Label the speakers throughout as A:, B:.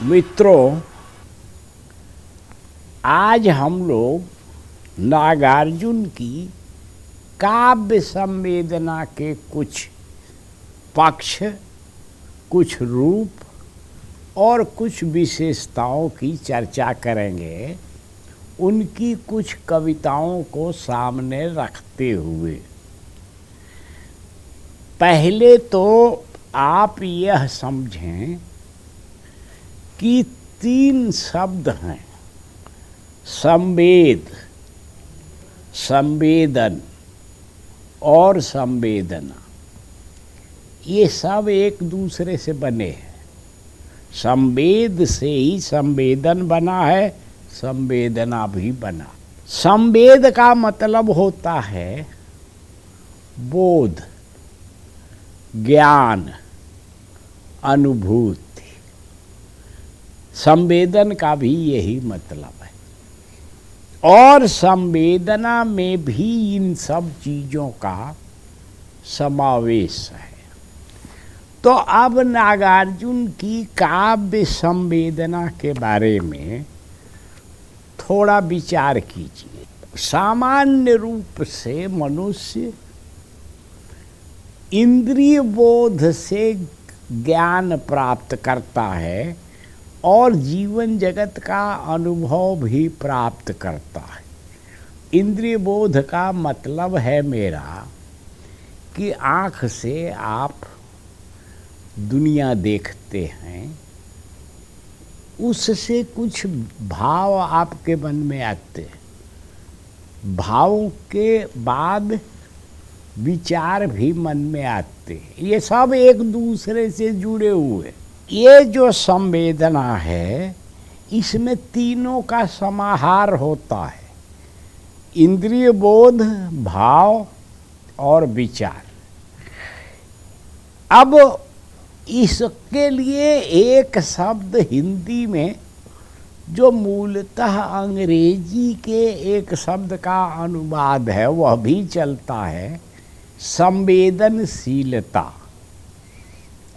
A: मित्रों, आज हम लोग नागार्जुन की काव्य संवेदना के कुछ पक्ष, कुछ रूप और कुछ विशेषताओं की चर्चा करेंगे, उनकी कुछ कविताओं को सामने रखते हुए। पहले तो आप यह समझें कि 3 शब्द हैं: संवेद, संवेदन और संवेदना। ये सब एक दूसरे से बने हैं। संवेद से ही संवेदन बना है, संवेदना भी बना। संवेद का मतलब होता है बोध, ज्ञान, अनुभूति। संवेदन का भी यही मतलब है, और संवेदना में भी इन सब चीज़ों का समावेश है। तो अब नागार्जुन की काव्य संवेदना के बारे में थोड़ा विचार कीजिए। सामान्य रूप से मनुष्य इंद्रिय बोध से ज्ञान प्राप्त करता है और जीवन जगत का अनुभव भी प्राप्त करता है। इंद्रिय बोध का मतलब है मेरा कि आँख से आप दुनिया देखते हैं, उससे कुछ भाव आपके मन में आते हैं, भावों के बाद विचार भी मन में आते हैं। ये सब एक दूसरे से जुड़े हुए। ये जो संवेदना है, इसमें तीनों का समाहार होता है: इंद्रिय बोध, भाव और विचार। अब इसके लिए एक शब्द हिंदी में जो मूलतः अंग्रेजी के एक शब्द का अनुवाद है, वह भी चलता है: संवेदनशीलता।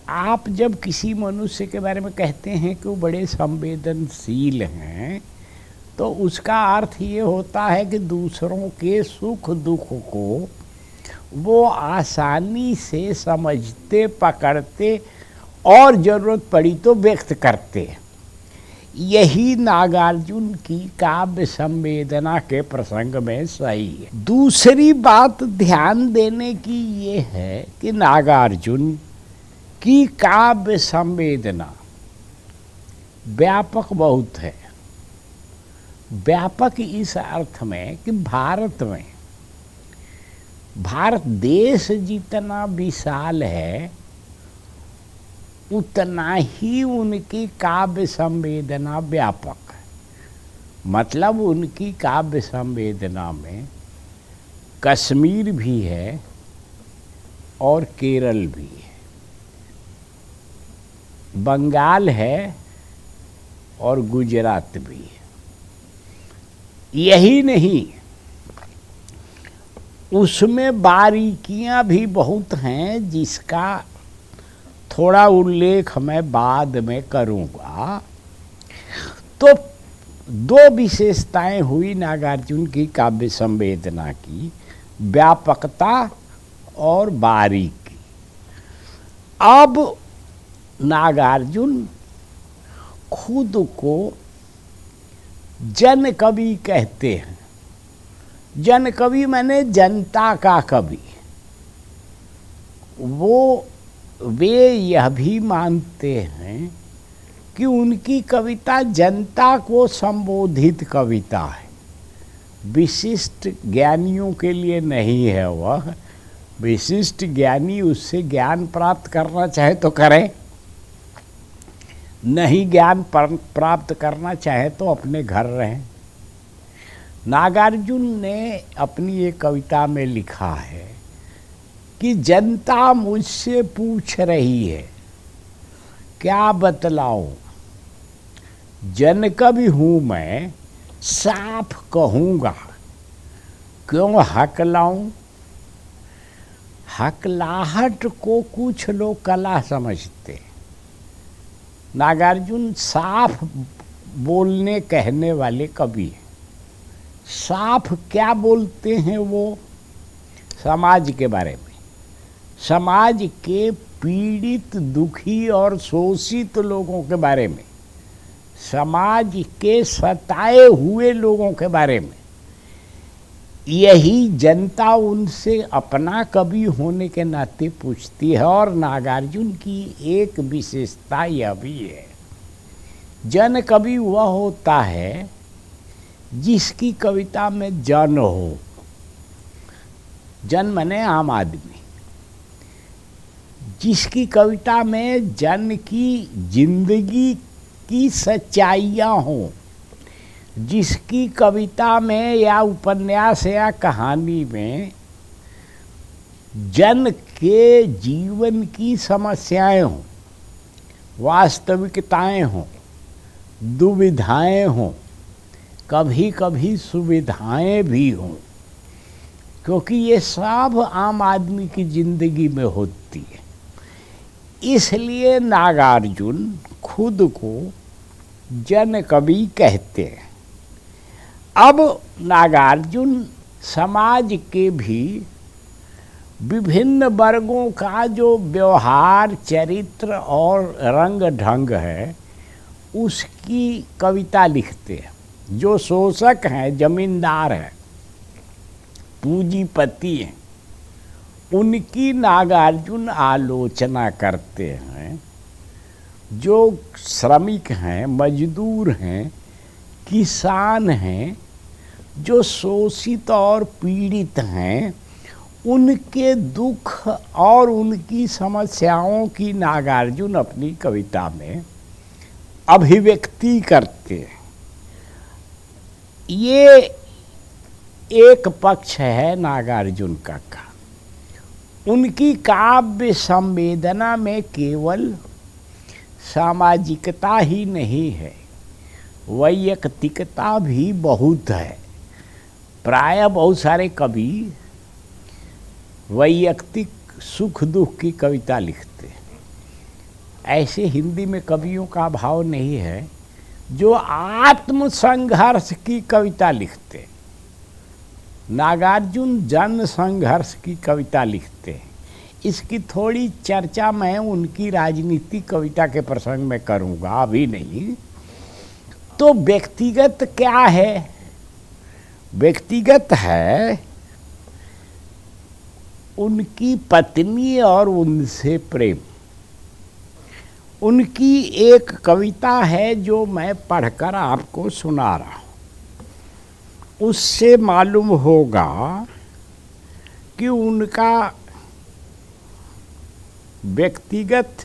A: आप जब किसी मनुष्य के बारे में कहते हैं कि वो बड़े संवेदनशील हैं, तो उसका अर्थ ये होता है कि दूसरों के सुख दुख को वो आसानी से समझते, पकड़ते और ज़रूरत पड़ी तो व्यक्त करते हैं। यही नागार्जुन की काव्य संवेदना के प्रसंग में सही है। दूसरी बात ध्यान देने की ये है कि नागार्जुन की काव्य संवेदना व्यापक बहुत है। व्यापक इस अर्थ में कि भारत देश जितना विशाल है, उतना ही उनकी काव्य संवेदना व्यापक है। मतलब उनकी काव्य संवेदना में कश्मीर भी है और केरल भी है, बंगाल है और गुजरात भी है। यही नहीं, उसमें बारीकियां भी बहुत हैं, जिसका थोड़ा उल्लेख मैं बाद में करूँगा। तो 2 विशेषताएं हुई नागार्जुन की काव्य संवेदना की: व्यापकता और बारीकी। अब नागार्जुन खुद को जन कवि कहते हैं। जन कवि माने जनता का कवि। वे यह भी मानते हैं कि उनकी कविता जनता को संबोधित कविता है, विशिष्ट ज्ञानियों के लिए नहीं है। वह विशिष्ट ज्ञानी उससे ज्ञान प्राप्त करना चाहे तो करें, नहीं ज्ञान प्राप्त करना चाहे तो अपने घर रहें। नागार्जुन ने अपनी एक कविता में लिखा है कि जनता मुझसे पूछ रही है, क्या बतलाऊं, जन कवि हूँ मैं, साफ कहूँगा, क्यों हकलाऊं। हकलाहट को कुछ लोग कला समझते, नागार्जुन साफ बोलने कहने वाले कवि हैं। साफ क्या बोलते हैं वो? समाज के बारे में, समाज के पीड़ित, दुखी और शोषित लोगों के बारे में, समाज के सताए हुए लोगों के बारे में। यही जनता उनसे अपना कवि होने के नाते पूछती है। और नागार्जुन की एक विशेषता यह भी है, जन कवि वह होता है जिसकी कविता में जन हो। जन माने आम आदमी। जिसकी कविता में जन की जिंदगी की सच्चाइयाँ हों, जिसकी कविता में या उपन्यास या कहानी में जन के जीवन की समस्याएं हों, वास्तविकताएं हों, दुविधाएं हों, कभी कभी सुविधाएं भी हों, क्योंकि ये सब आम आदमी की जिंदगी में होती है। इसलिए नागार्जुन खुद को जन कवि कहते हैं। अब नागार्जुन समाज के भी विभिन्न वर्गों का जो व्यवहार, चरित्र और रंग ढंग है उसकी कविता लिखते हैं। जो शोषक हैं, जमींदार हैं, पूंजीपति हैं, उनकी नागार्जुन आलोचना करते हैं। जो श्रमिक हैं, मजदूर हैं, किसान हैं, जो शोषित और पीड़ित हैं, उनके दुख और उनकी समस्याओं की नागार्जुन अपनी कविता में अभिव्यक्ति करते हैं। ये एक पक्ष है नागार्जुन का। उनकी काव्य संवेदना में केवल सामाजिकता ही नहीं है, वैयक्तिकता भी बहुत है। प्राय बहुत सारे कवि वैयक्तिक सुख दुख की कविता लिखते हैं। ऐसे हिंदी में कवियों का भाव नहीं है जो आत्म संघर्ष की कविता लिखते हैं। नागार्जुन जन संघर्ष की कविता लिखते हैं। इसकी थोड़ी चर्चा मैं उनकी राजनीतिक कविता के प्रसंग में करूँगा, अभी नहीं। तो व्यक्तिगत क्या है? व्यक्तिगत है उनकी पत्नी और उनसे प्रेम। उनकी एक कविता है जो मैं पढ़कर आपको सुना रहा हूँ। उससे मालूम होगा कि उनका व्यक्तिगत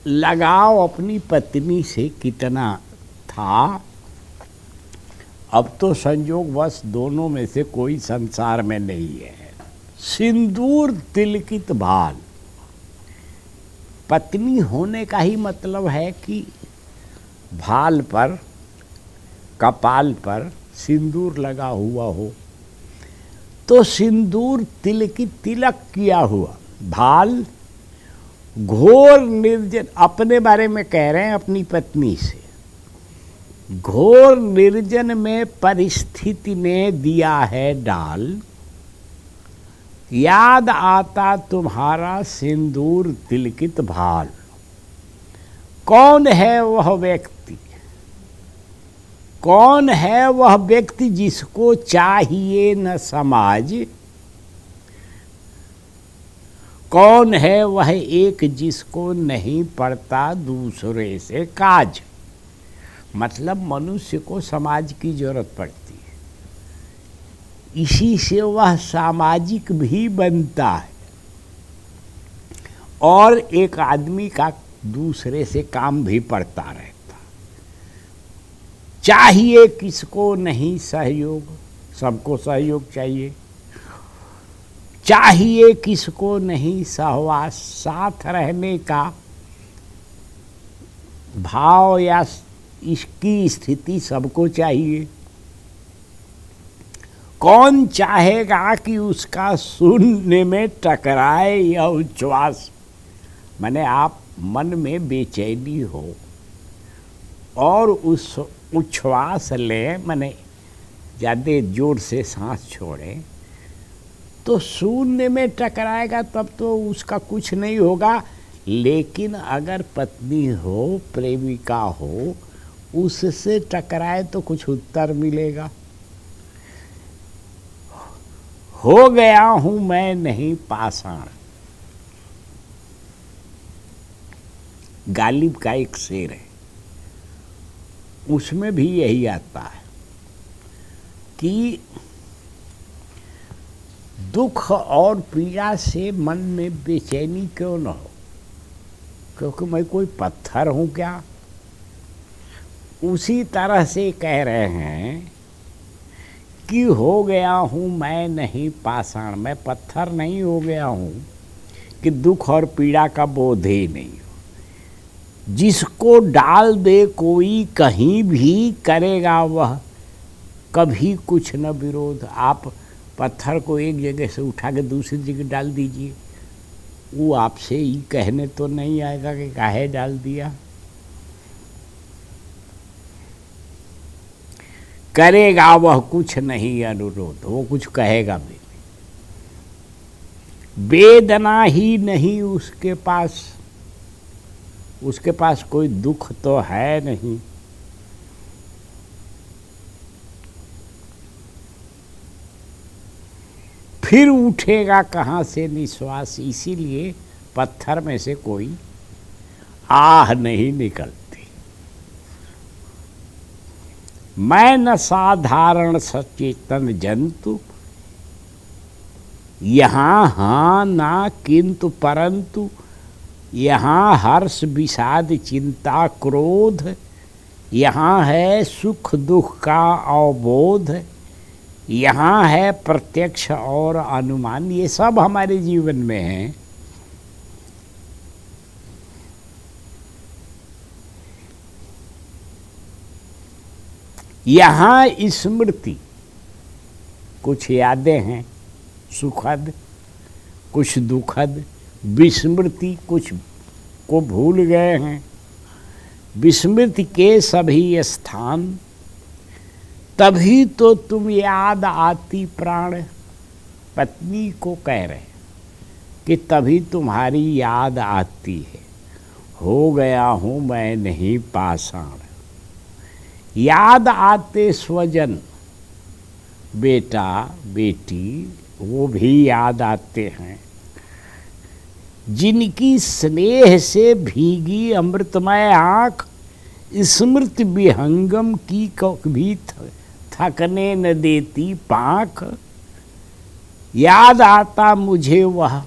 A: लगाव अपनी पत्नी से कितना था। अब तो संयोगवश दोनों में से कोई संसार में नहीं है। सिंदूर तिलकित भाल। पत्नी होने का ही मतलब है कि भाल पर, कपाल पर सिंदूर लगा हुआ हो। तो सिंदूर तिलकित, तिलक किया हुआ भाल, घोर निर्जन, अपने बारे में कह रहे हैं अपनी पत्नी से। घोर निर्जन में परिस्थिति ने दिया है डाल, याद आता तुम्हारा सिंदूर तिलकित भाल। कौन है वह व्यक्ति? कौन है वह व्यक्ति जिसको चाहिए न समाज? कौन है वह एक जिसको नहीं पड़ता दूसरे से काज? मतलब मनुष्य को समाज की जरूरत पड़ती है, इसी से वह सामाजिक भी बनता है। और एक आदमी का दूसरे से काम भी पड़ता रहता। चाहिए किसको नहीं सहयोग, सबको सहयोग चाहिए। चाहिए किसको नहीं सहवास, साथ रहने का भाव या इसकी स्थिति सबको चाहिए। कौन चाहेगा कि उसका शून्य में टकराए यह उच्छ्वास? माने आप मन में बेचैनी हो और उस उच्छ्वास लें, माने ज़्यादा जोर से सांस छोड़ें, तो शून्य में टकराएगा तब तो उसका कुछ नहीं होगा। लेकिन अगर पत्नी हो, प्रेमिका हो, उससे टकराए तो कुछ उत्तर मिलेगा। हो गया हूं मैं नहीं पाषाण, गालिब का एक शेर है, उसमें भी यही आता है कि दुख और पीड़ा से मन में बेचैनी क्यों न हो, क्योंकि मैं कोई पत्थर हूं क्या। उसी तरह से कह रहे हैं कि हो गया हूं मैं नहीं पाषाण, मैं पत्थर नहीं हो गया हूं कि दुख और पीड़ा का बोध ही नहीं हो। जिसको डाल दे कोई कहीं भी करेगा वह कभी कुछ न विरोध। आप पत्थर को एक जगह से उठा के दूसरी जगह डाल दीजिए, वो आपसे ही कहने तो नहीं आएगा कि काहे डाल दिया। करेगा वह कुछ नहीं अनुरोध, वो कुछ कहेगा भी नहीं। वेदना ही नहीं उसके पास, उसके पास कोई दुख तो है नहीं। फिर उठेगा कहाँ से निश्वास, इसीलिए पत्थर में से कोई आह नहीं निकलती। मैं न साधारण सचेतन जंतु, यहाँ हाँ ना किंतु परंतु, यहाँ हर्ष विषाद चिंता क्रोध, यहाँ है सुख दुख का अवबोध, यहाँ है प्रत्यक्ष और अनुमान। ये सब हमारे जीवन में है। यहाँ स्मृति, कुछ यादें हैं सुखद, कुछ दुखद। विस्मृति, कुछ को भूल गए हैं। विस्मृति के सभी स्थान, तभी तो तुम याद आती प्राण। पत्नी को कह रहे कि तभी तुम्हारी याद आती है। हो गया हूँ मैं नहीं पाषाण। याद आते स्वजन, बेटा बेटी, वो भी याद आते हैं। जिनकी स्नेह से भीगी अमृतमय आँख, स्मृति विहंगम की भी थकने न देती पाँख। याद आता मुझे वह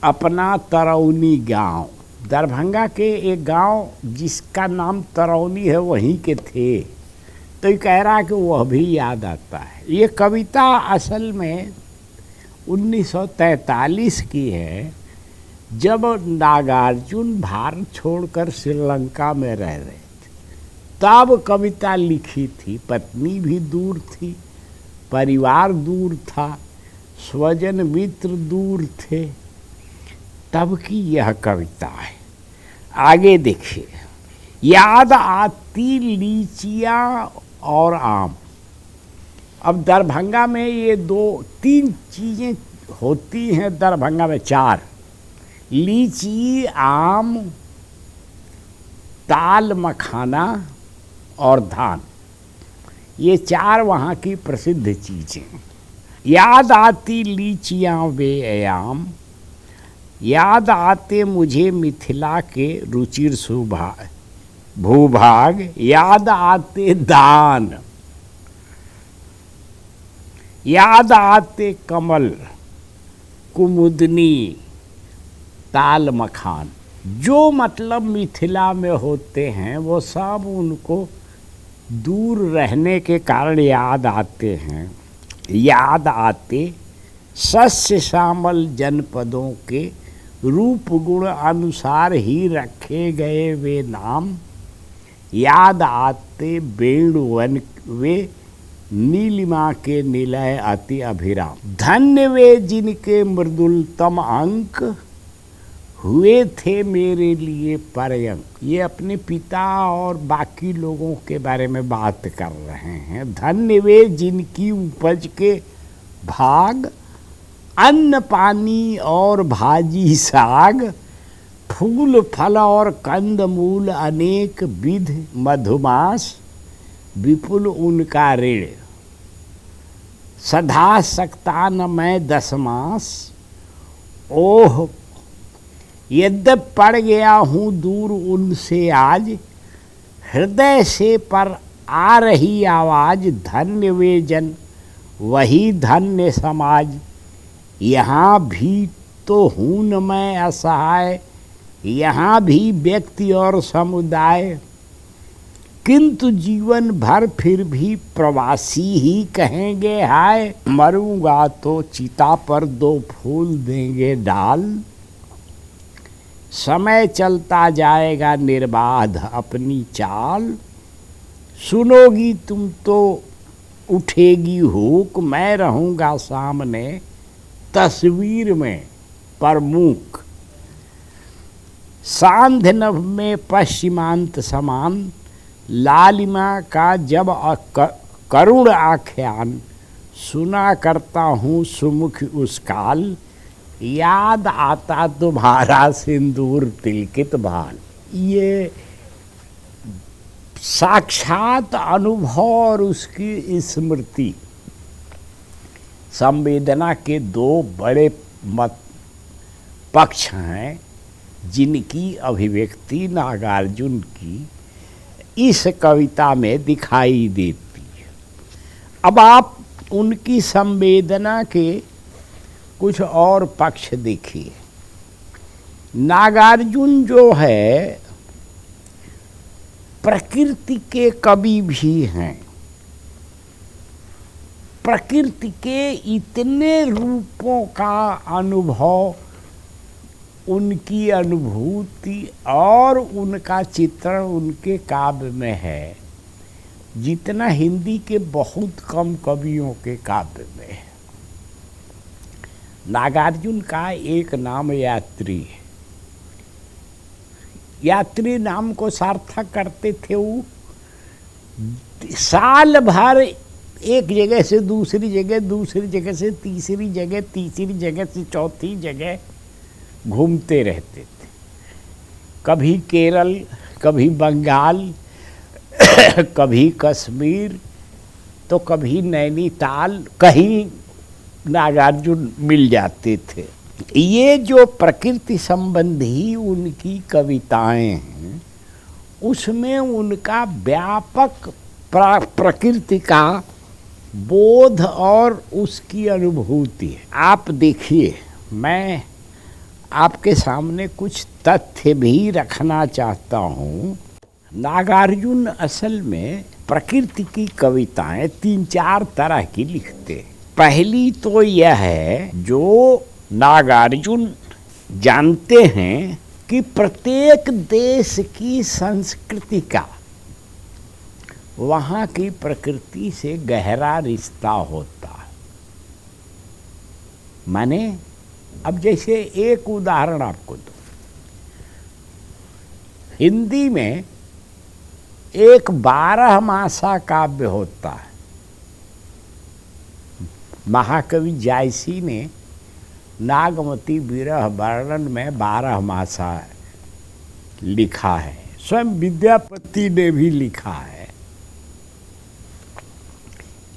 A: अपना तरौनी गांव। दरभंगा के एक गांव जिसका नाम तरौनी है, वहीं के थे। तो ये कह रहा है कि वह भी याद आता है। ये कविता असल में 1943 की है, जब नागार्जुन भारत छोड़कर श्रीलंका में रह रहे थे, तब कविता लिखी थी। पत्नी भी दूर थी, परिवार दूर था, स्वजन मित्र दूर थे, तब की यह कविता है। आगे देखिए, याद आती लीचियाँ और आम। अब दरभंगा में ये 2-3 चीज़ें होती हैं, दरभंगा में 4, लीची, आम, ताल मखाना और धान। ये 4 वहाँ की प्रसिद्ध चीज़ें। याद आती लीचियाँ वे आम, याद आते मुझे मिथिला के रुचिर भूभाग, याद आते दान, याद आते कमल, कुमुदनी, ताल मखान। जो मतलब मिथिला में होते हैं वो सब उनको दूर रहने के कारण याद आते हैं। याद आते सस्य श्यामल जनपदों के रूप गुण अनुसार ही रखे गए वे नाम। याद आते वेणुवन वे नीलिमा के निलय अति अभिराम। धन्य वे जिनके मृदुलतम अंक, हुए थे मेरे लिए पर्यंक। ये अपने पिता और बाकी लोगों के बारे में बात कर रहे हैं। धन्य वे जिनकी उपज के भाग, अन्न पानी और भाजी साग, फूल फल और कंद मूल अनेक विध मधुमास, विपुल उनका ऋण, सधा सकता न मैं 10 मास। ओह यद्यप पड़ गया हूँ दूर उनसे आज, हृदय से पर आ रही आवाज, धन्य वे जन वही धन्य समाज। यहाँ भी तो हूँ न मैं असहाय, यहाँ भी व्यक्ति और समुदाय, किंतु जीवन भर फिर भी प्रवासी ही कहेंगे हाय। मरूंगा तो चिता पर 2 फूल देंगे डाल, समय चलता जाएगा निर्बाध अपनी चाल। सुनोगी तुम तो उठेगी हुक, मैं रहूँगा सामने तस्वीर में प्रमुख। सांध नभ में पश्चिमांत समान, लालिमा का जब करुण आख्यान, सुना करता हूँ सुमुख उस काल, याद आता तुम्हारा सिंदूर तिलकित भाल। ये साक्षात अनुभव और उसकी स्मृति, संवेदना के 2 बड़े मत पक्ष हैं जिनकी अभिव्यक्ति नागार्जुन की इस कविता में दिखाई देती है। अब आप उनकी संवेदना के कुछ और पक्ष देखिए। नागार्जुन जो है प्रकृति के कवि भी हैं। प्रकृति के इतने रूपों का अनुभव, उनकी अनुभूति और उनका चित्रण उनके काव्य में है, जितना हिंदी के बहुत कम कवियों के काव्य में है। नागार्जुन का एक नाम यात्री है। यात्री नाम को सार्थक करते थे। वो साल भर एक जगह से दूसरी जगह, दूसरी जगह से तीसरी जगह, तीसरी जगह से चौथी जगह घूमते रहते थे। कभी केरल, कभी बंगाल, कभी कश्मीर, तो कभी नैनीताल, कहीं नागार्जुन मिल जाते थे। ये जो प्रकृति संबंधी उनकी कविताएं हैं, उसमें उनका व्यापक प्रकृति का बोध और उसकी अनुभूति है। आप देखिए, मैं आपके सामने कुछ तथ्य भी रखना चाहता हूँ। नागार्जुन असल में प्रकृति की कविताएं 3-4 तरह की लिखते हैं। पहली तो यह है, जो नागार्जुन जानते हैं कि प्रत्येक देश की संस्कृति का वहाँ की प्रकृति से गहरा रिश्ता होता है। माने, अब जैसे एक उदाहरण आपको दो। हिंदी में एक 12 मासा काव्य होता है। महाकवि जायसी ने नागमती विरह वर्णन में 12 मासा लिखा है। स्वयं विद्यापति ने भी लिखा है।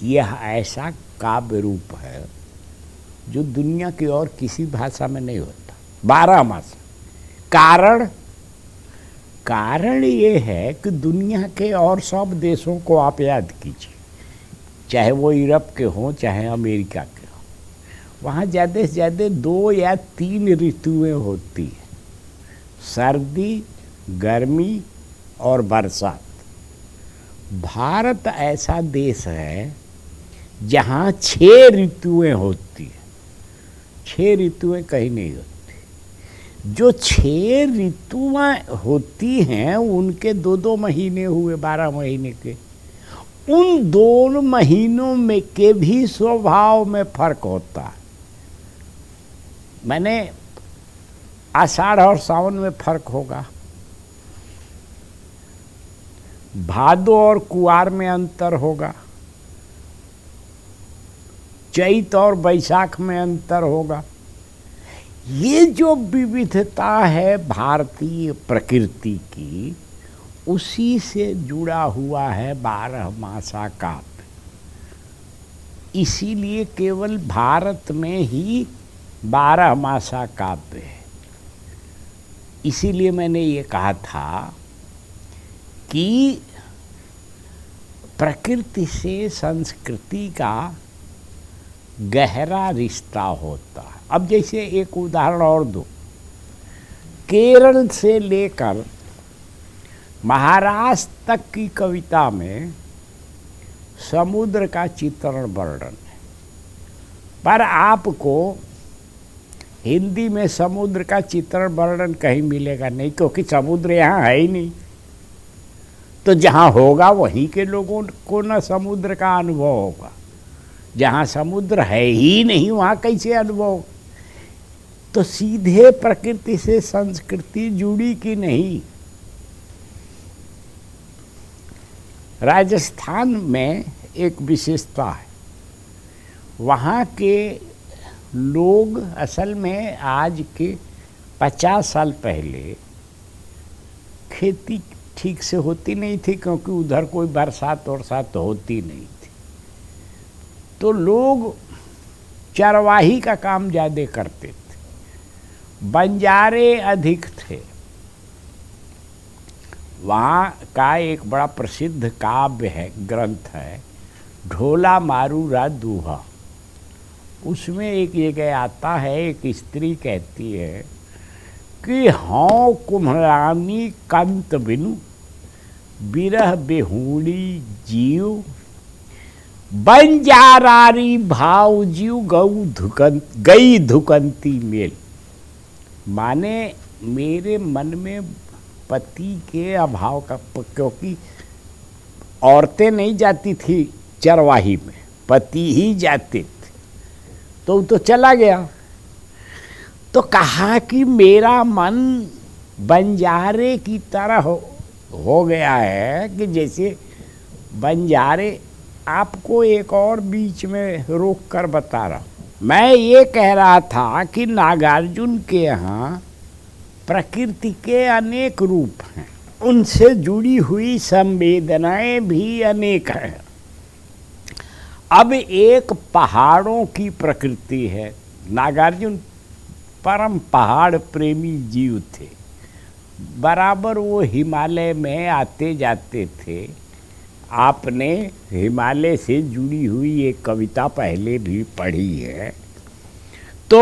A: यह ऐसा काव्य रूप है जो दुनिया की और किसी भाषा में नहीं होता। 12 मासा। कारण ये है कि दुनिया के और सब देशों को आप याद कीजिए, चाहे वो यूरोप के हों, चाहे अमेरिका के हों, वहाँ ज़्यादा से ज़्यादा 2 या 3 ऋतुएं होती हैं, सर्दी, गर्मी और बरसात। भारत ऐसा देश है जहाँ 6 ऋतुएं होती हैं। 6 ऋतुएं कहीं नहीं होती। जो 6 ऋतुएं होती हैं, उनके 2-2 महीने हुए 12 महीने के। उन 2 महीनों में के भी स्वभाव में फर्क होता है। मैंने आषाढ़ और सावन में फर्क होगा, भादो और कुआर में अंतर होगा, चैत और बैसाख में अंतर होगा। ये जो विविधता है भारतीय प्रकृति की, उसी से जुड़ा हुआ है 12 मासा काव्य। इसीलिए केवल भारत में ही 12 मासा काव्य है। इसीलिए मैंने ये कहा था कि प्रकृति से संस्कृति का गहरा रिश्ता होता है। अब जैसे एक उदाहरण और दो, केरल से लेकर महाराष्ट्र तक की कविता में समुद्र का चित्रण वर्णन है, पर आपको हिंदी में समुद्र का चित्रण वर्णन कहीं मिलेगा नहीं, क्योंकि समुद्र यहाँ है ही नहीं। तो जहाँ होगा वहीं के लोगों को न समुद्र का अनुभव होगा, जहाँ समुद्र है ही नहीं वहाँ कैसे अनुभव। तो सीधे प्रकृति से संस्कृति जुड़ी कि नहीं। राजस्थान में एक विशेषता है, वहाँ के लोग असल में आज के 50 साल पहले खेती ठीक से होती नहीं थी, क्योंकि उधर कोई बरसात वरसात होती नहीं थी। तो लोग चरवाही का काम ज़्यादा करते थे, बंजारे अधिक थे। वहाँ का एक बड़ा प्रसिद्ध काव्य है, ग्रंथ है, ढोला मारूरा दूहा। उसमें एक जगह आता है, एक स्त्री कहती है कि हाँ कुम्हरानी कंत बिनु बिरह बेहूड़ी जीव, बंजारारी भाव जीव गई धुकंती मेल। माने मेरे मन में पति के अभाव का, क्योंकि औरतें नहीं जाती थी चरवाही में, पति ही जाते थे, तो चला गया। तो कहा कि मेरा मन बंजारे की तरह हो गया है, कि जैसे बंजारे। आपको एक और बीच में रोक कर बता रहा हूँ। मैं ये कह रहा था कि नागार्जुन के यहाँ प्रकृति के अनेक रूप हैं, उनसे जुड़ी हुई संवेदनाएं भी अनेक हैं। अब एक पहाड़ों की प्रकृति है। नागार्जुन परम पहाड़ प्रेमी जीव थे, बराबर वो हिमालय में आते जाते थे। आपने हिमालय से जुड़ी हुई एक कविता पहले भी पढ़ी है, तो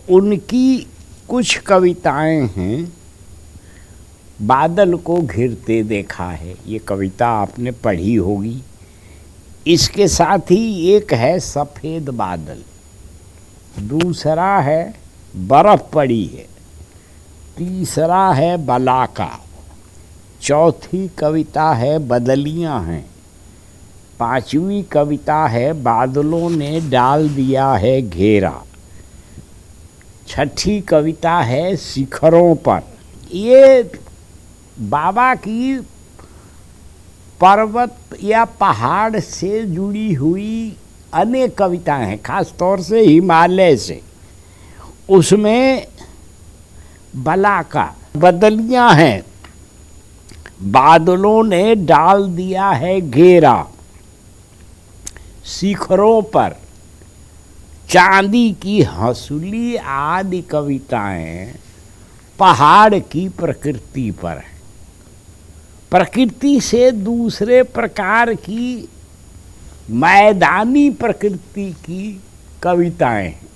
A: उनकी कुछ कविताएं हैं, बादल को घिरते देखा है, ये कविता आपने पढ़ी होगी। इसके साथ ही एक है सफ़ेद बादल, दूसरा है बर्फ़ पड़ी है, तीसरा है बलाका, चौथी कविता है बदलियाँ हैं, पांचवी कविता है बादलों ने डाल दिया है घेरा, छठी कविता है शिखरों पर। ये बाबा की पर्वत या पहाड़ से जुड़ी हुई अनेक कविताएं हैं, खास तौर से हिमालय से। उसमें बलाका, बदलियाँ हैं, बादलों ने डाल दिया है घेरा, शिखरों पर, चांदी की हंसुली आदि कविताएं पहाड़ की प्रकृति पर है। प्रकृति से दूसरे प्रकार की मैदानी प्रकृति की कविताएं हैं।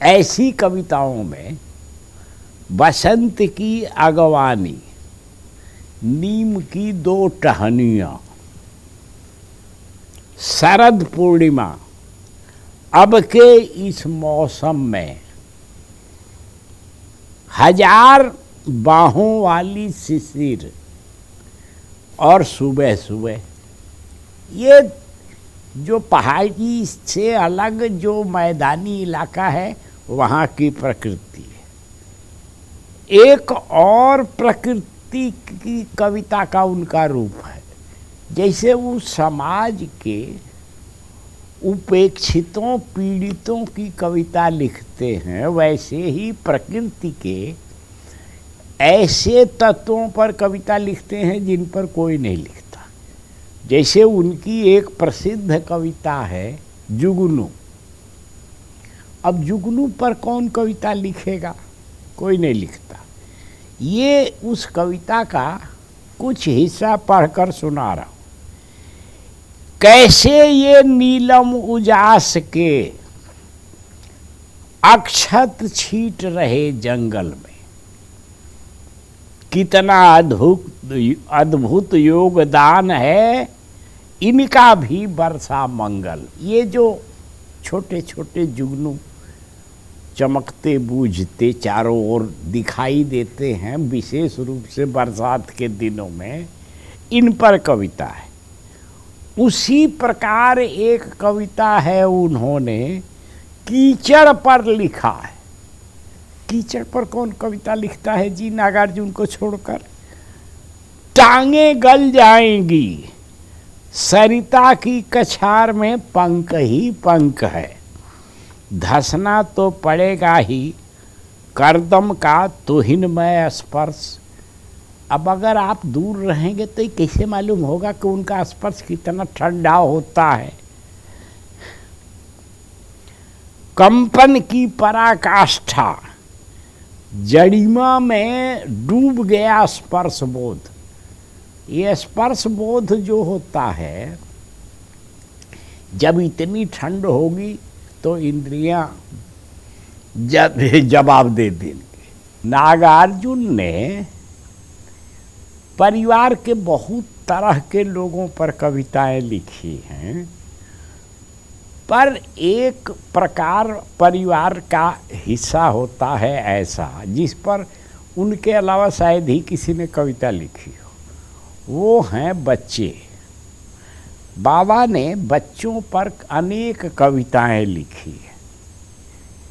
A: ऐसी कविताओं में बसंत की अगवानी, नीम की दो टहनियाँ, शरद पूर्णिमा, अब के इस मौसम में, हजार बाहों वाली शिशिर और सुबह सुबह, ये जो पहाड़ी से अलग जो मैदानी इलाका है वहाँ की प्रकृति है। एक और प्रकृति की कविता का उनका रूप है। जैसे वो समाज के उपेक्षितों पीड़ितों की कविता लिखते हैं, वैसे ही प्रकृति के ऐसे तत्वों पर कविता लिखते हैं जिन पर कोई नहीं लिखता। जैसे उनकी एक प्रसिद्ध कविता है जुगनू। अब जुगनू पर कौन कविता लिखेगा, कोई नहीं लिखता। ये उस कविता का कुछ हिस्सा पढ़कर सुना रहा हूँ। कैसे ये नीलम उजास के अक्षत छीट रहे जंगल में, कितना अद्भुत योगदान है इनका भी वर्षा मंगल। ये जो छोटे छोटे जुगनू चमकते बूझते चारों ओर दिखाई देते हैं, विशेष रूप से बरसात के दिनों में, इन पर कविता है। उसी प्रकार एक कविता है उन्होंने कीचड़ पर लिखा है। कीचड़ पर कौन कविता लिखता है जी नागार्जुन को छोड़कर। टांगे गल जाएंगी सरिता की कछार में पंख ही पंख है, धसना तो पड़ेगा ही करदम का तुहिनमय स्पर्श। अब अगर आप दूर रहेंगे तो ये कैसे मालूम होगा कि उनका स्पर्श कितना ठंडा होता है। कंपन की पराकाष्ठा जड़िमा में डूब गया स्पर्श बोध। ये स्पर्श बोध जो होता है, जब इतनी ठंड होगी तो इंद्रियां जवाब दे देंगे। नागार्जुन ने परिवार के बहुत तरह के लोगों पर कविताएं लिखी हैं, पर एक प्रकार परिवार का हिस्सा होता है ऐसा जिस पर उनके अलावा शायद ही किसी ने कविता लिखी हो। वो हैं बच्चे। बाबा ने बच्चों पर अनेक कविताएं लिखी हैं।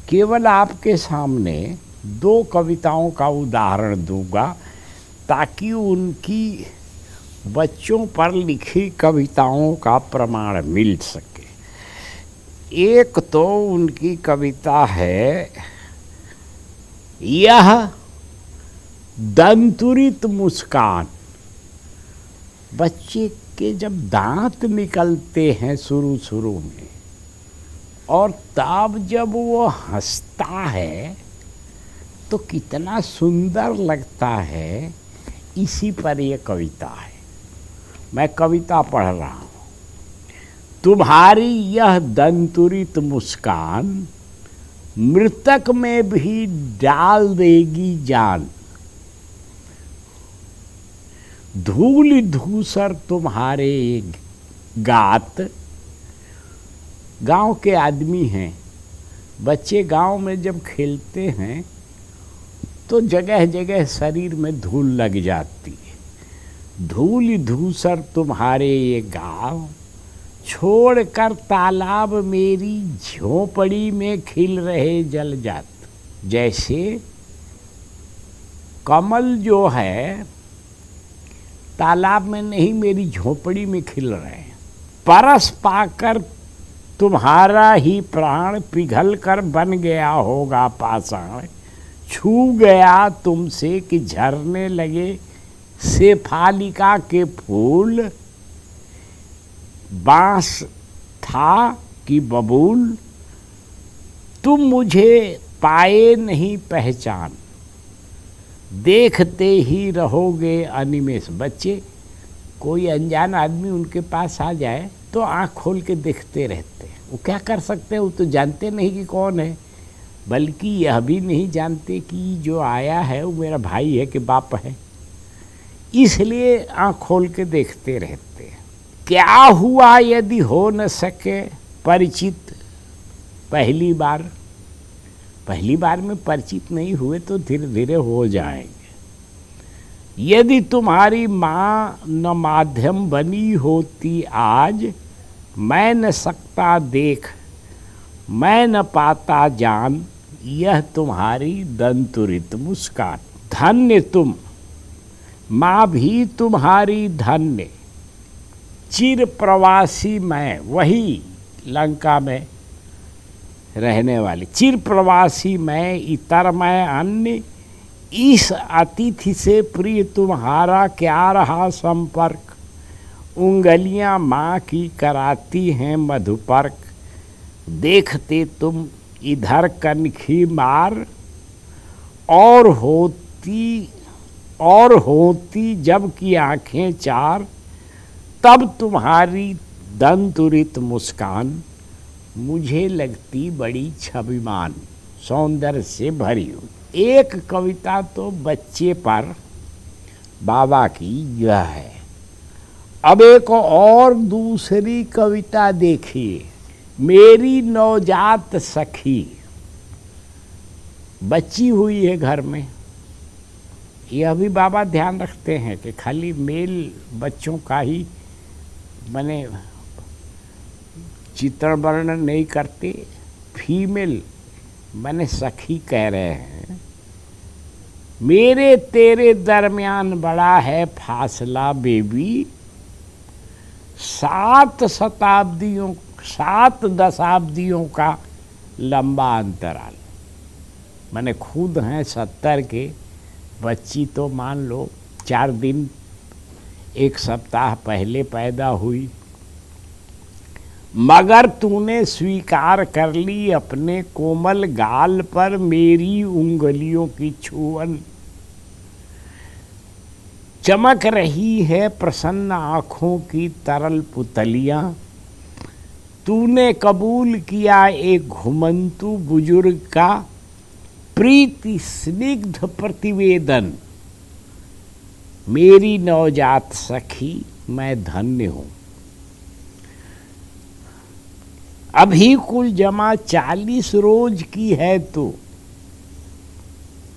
A: केवल आपके सामने 2 कविताओं का उदाहरण दूंगा ताकि उनकी बच्चों पर लिखी कविताओं का प्रमाण मिल सके। एक तो उनकी कविता है यह दंतुरित मुस्कान। बच्चे के जब दांत निकलते हैं शुरू में, और तब जब वो हंसता है तो कितना सुंदर लगता है, इसी पर ये कविता है। मैं कविता पढ़ रहा हूँ। तुम्हारी यह दंतुरित मुस्कान मृतक में भी डाल देगी जान, धूल धूसर तुम्हारे गात। गांव के आदमी हैं, बच्चे गांव में जब खेलते हैं तो जगह जगह शरीर में धूल लग जाती है। धूल धूसर तुम्हारे ये गाँव, छोड़कर तालाब मेरी झोपड़ी में खिल रहे जल जात। जैसे कमल जो है तालाब में नहीं, मेरी झोपड़ी में खिल रहे हैं। परस पाकर तुम्हारा ही प्राण पिघल कर बन गया होगा पाषाण, छू गया तुमसे कि झरने लगे शेफालिका के फूल। बांस था कि बबूल, तुम मुझे पाए नहीं पहचान, देखते ही रहोगे अनिमेष। बच्चे, कोई अनजान आदमी उनके पास आ जाए तो आँख खोल के देखते रहते हैं। वो क्या कर सकते हैं, वो तो जानते नहीं कि कौन है, बल्कि यह भी नहीं जानते कि जो आया है वो मेरा भाई है कि बाप है, इसलिए आँख खोल के देखते रहते हैं। क्या हुआ यदि हो न सके परिचित पहली बार में परिचित नहीं हुए तो धीरे धीरे हो जाएंगे। यदि तुम्हारी माँ न माध्यम बनी होती आज, मैं न सकता देख, मैं न पाता जान, यह तुम्हारी दंतुरित मुस्कान। धन्य तुम, माँ भी तुम्हारी धन्य, चिर प्रवासी मैं, वही लंका में रहने वाली, चिर प्रवासी मैं, इतर मैं अन्य, इस अतिथि से प्रिय तुम्हारा क्या रहा संपर्क। उंगलियां माँ की कराती हैं मधुपर्क, देखते तुम इधर कनखी मार, और होती जब की आंखें चार, तब तुम्हारी दंतुरित मुस्कान मुझे लगती बड़ी छविमान, सौंदर्य से भरी हुई। एक कविता तो बच्चे पर बाबा की यह है। अब एक और दूसरी कविता देखिए, मेरी नवजात सखी। बच्ची हुई है घर में, यह भी बाबा ध्यान रखते हैं कि खाली मेल बच्चों का ही माने चित्रण वर्णन नहीं करते, फीमेल माने सखी कह रहे हैं। मेरे तेरे दरमियान बड़ा है फासला बेबी, 7 दशाब्दियों का लंबा अंतराल। मैंने खुद हैं 70 के, बच्ची तो मान लो 4 दिन 1 सप्ताह पहले पैदा हुई, मगर तूने स्वीकार कर ली अपने कोमल गाल पर मेरी उंगलियों की छुअन। चमक रही है प्रसन्न आँखों की तरल पुतलियाँ, तूने कबूल किया एक घुमंतु बुजुर्ग का प्रीति स्निग्ध प्रतिवेदन। मेरी नवजात सखी मैं धन्य हूँ। अभी कुल जमा 40 रोज की है, तो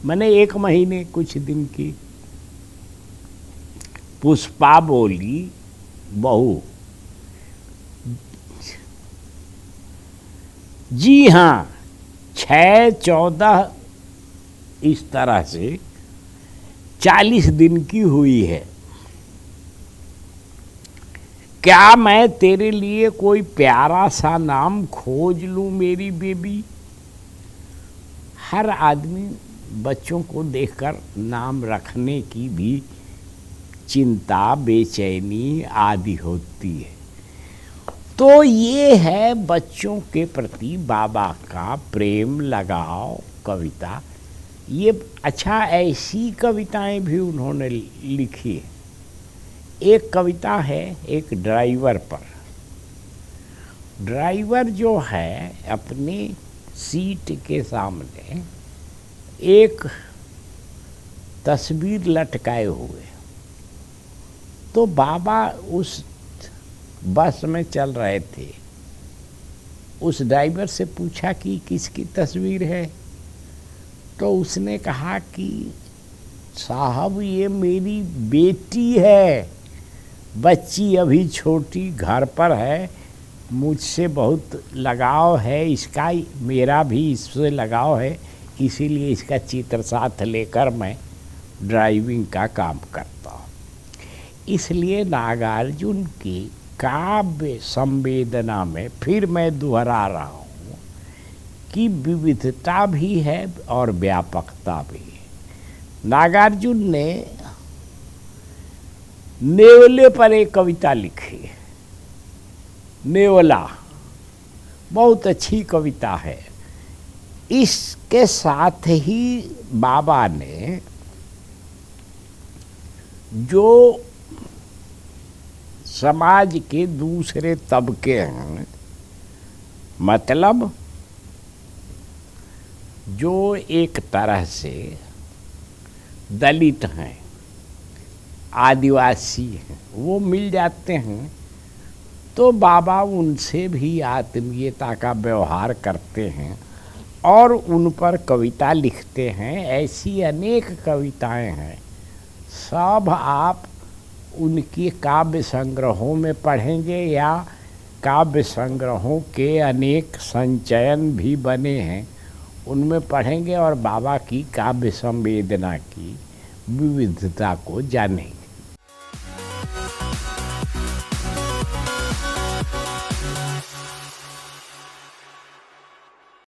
A: मैंने 1 महीने कुछ दिन की। पुष्पा बोली बहू, जी हाँ 6, 14 इस तरह से 40 दिन की हुई है। क्या मैं तेरे लिए कोई प्यारा सा नाम खोज लूँ मेरी बेबी। हर आदमी बच्चों को देखकर नाम रखने की भी चिंता, बेचैनी आदि होती है। तो ये है बच्चों के प्रति बाबा का प्रेम, लगाव, कविता। ये अच्छा, ऐसी कविताएं भी उन्होंने लिखी है। एक कविता है एक ड्राइवर पर। ड्राइवर जो है अपनी सीट के सामने एक तस्वीर लटकाए हुए, तो बाबा उस बस में चल रहे थे। उस ड्राइवर से पूछा कि किसकी तस्वीर है, तो उसने कहा कि साहब ये मेरी बेटी है, बच्ची अभी छोटी घर पर है, मुझसे बहुत लगाव है इसका, मेरा भी इससे लगाव है, इसीलिए इसका चित्र साथ लेकर मैं ड्राइविंग का काम करता हूँ। इसलिए नागार्जुन की काव्य संवेदना में फिर मैं दोहरा रहा हूँ कि विविधता भी है और व्यापकता भी है। नागार्जुन ने नेवले पर एक कविता लिखी है, नेवला, बहुत अच्छी कविता है। इसके साथ ही बाबा ने जो समाज के दूसरे तबके हैं, मतलब जो एक तरह से दलित हैं, आदिवासी हैं, वो मिल जाते हैं, तो बाबा उनसे भी आत्मीयता का व्यवहार करते हैं और उन पर कविता लिखते हैं। ऐसी अनेक कविताएं हैं, सब आप उनके काव्य संग्रहों में पढ़ेंगे या काव्य संग्रहों के अनेक संचयन भी बने हैं, उनमें पढ़ेंगे और बाबा की काव्य संवेदना की विविधता को जानेंगे।